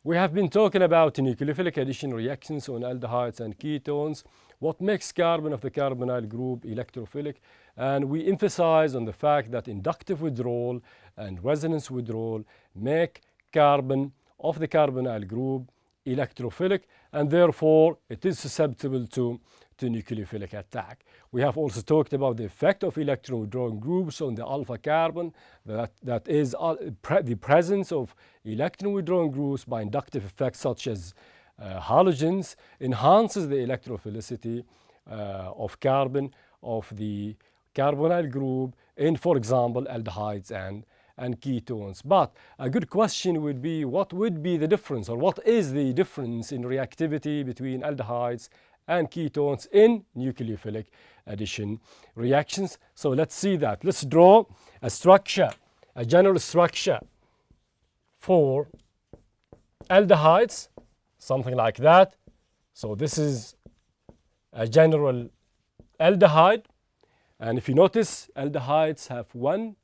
We have been talking about nucleophilic addition reactions on aldehydes and ketones, what makes carbon of the carbonyl group electrophilic, and we emphasize on the fact that inductive withdrawal and resonance withdrawal make carbon of the carbonyl group electrophilic, and therefore it is susceptible to nucleophilic attack. We have also talked about the effect of electron withdrawing groups on the alpha carbon, that is the presence of electron withdrawing groups by inductive effects such as halogens enhances the electrophilicity of carbon of the carbonyl group in, for example, aldehydes and ketones. But a good question would be, what would be the difference, or what is the difference in reactivity between aldehydes and ketones in nucleophilic addition reactions? So let's see that. Let's draw a structure, a general structure for aldehydes, something like that. So this is a general aldehyde, and if you notice, aldehydes have one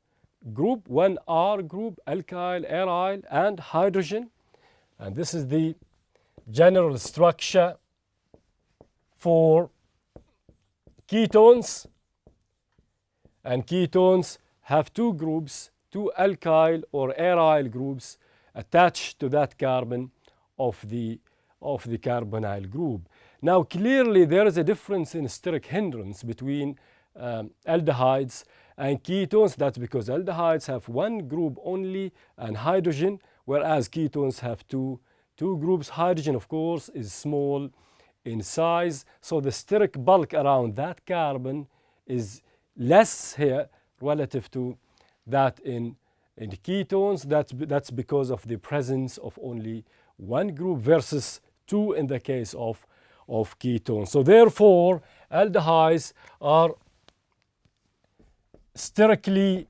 group, one R group, alkyl, aryl, and hydrogen, and this is the general structure for ketones, and ketones have two groups, two alkyl or aryl groups attached to that carbon of the carbonyl group. Now clearly there is a difference in steric hindrance between aldehydes and ketones. That's because aldehydes have one group only and hydrogen, whereas ketones have two groups. Hydrogen, of course, is small in size, so the steric bulk around that carbon is less here relative to that in ketones. That's because of the presence of only one group versus two in the case of ketones. So therefore, aldehydes are sterically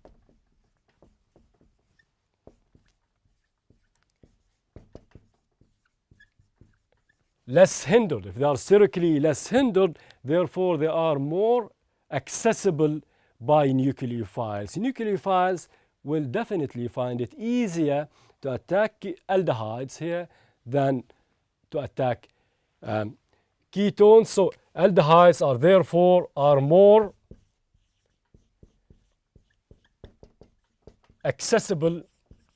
less hindered. If they are sterically less hindered, therefore they are more accessible by nucleophiles. Nucleophiles will definitely find it easier to attack aldehydes here than to attack ketones. So aldehydes are therefore more accessible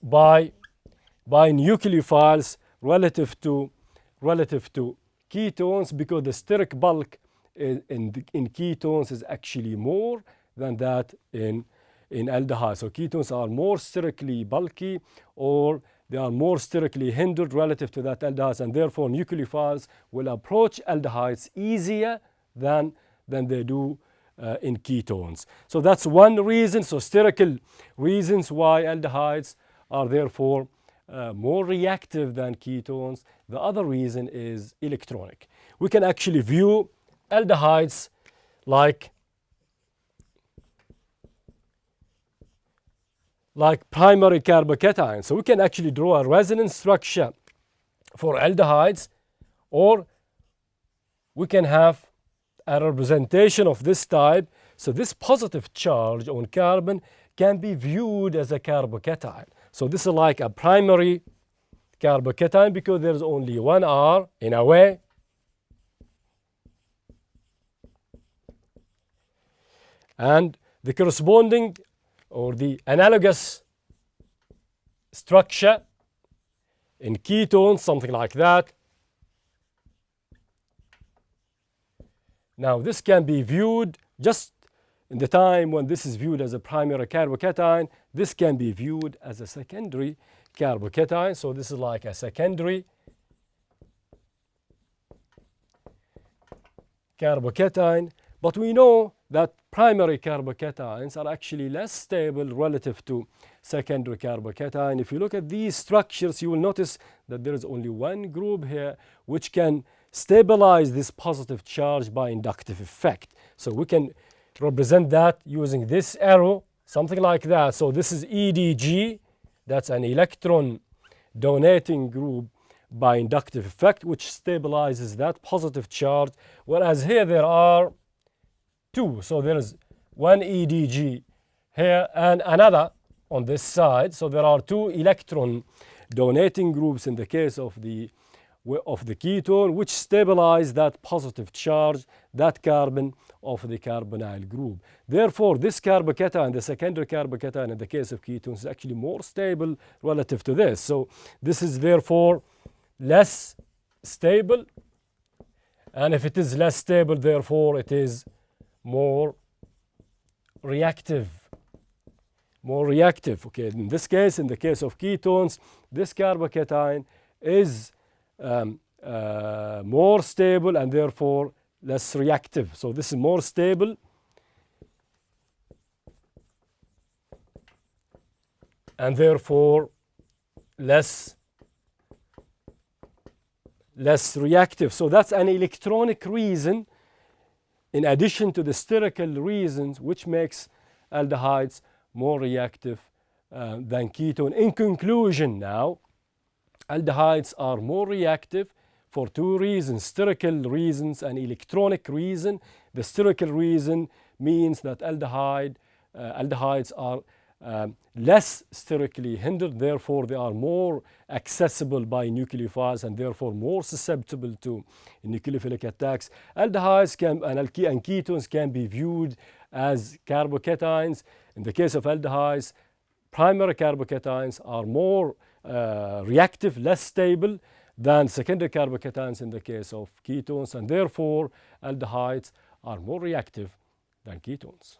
by nucleophiles relative to ketones, because the steric bulk in ketones is actually more than that in aldehydes. So ketones are more sterically bulky, or they are more sterically hindered relative to that aldehydes, and therefore nucleophiles will approach aldehydes easier than they do in ketones. So that's one reason. So sterical reasons why aldehydes are therefore more reactive than ketones. The other reason is electronic. We can actually view aldehydes like primary carbocations. So we can actually draw a resonance structure for aldehydes, or we can have a representation of this type. So this positive charge on carbon can be viewed as a carbocation. So this is like a primary carbocation because there's only one R in a way. And the corresponding or the analogous structure in ketones, something like that. Now this can be viewed just in the time when this is viewed as a primary carbocation, this can be viewed as a secondary carbocation. So this is like a secondary carbocation. But we know that primary carbocations are actually less stable relative to secondary carbocation. If you look at these structures, you will notice that there is only one group here which can stabilize this positive charge by inductive effect. So we can represent that using this arrow, something like that. So this is EDG, that's an electron donating group by inductive effect, which stabilizes that positive charge, whereas here there are two. So there is one EDG here and another on this side. So there are two electron donating groups in the case of the ketone, which stabilize that positive charge, that carbon of the carbonyl group. Therefore, this carbocation, the secondary carbocation in the case of ketones, is actually more stable relative to this. So this is therefore less stable. And if it is less stable, therefore it is more reactive. More reactive. Okay, in this case, in the case of ketones, this carbocation is more stable and therefore less reactive. So this is more stable and therefore less reactive. So that's an electronic reason in addition to the sterical reasons which makes aldehydes more reactive than ketone. In conclusion now, aldehydes are more reactive for two reasons, sterical reasons and electronic reason. The sterical reason means that aldehydes are less sterically hindered, therefore they are more accessible by nucleophiles and therefore more susceptible to nucleophilic attacks. Aldehydes and ketones can be viewed as carbocations. In the case of aldehydes, primary carbocations are more reactive, less stable than secondary carbocations in the case of ketones, and therefore aldehydes are more reactive than ketones.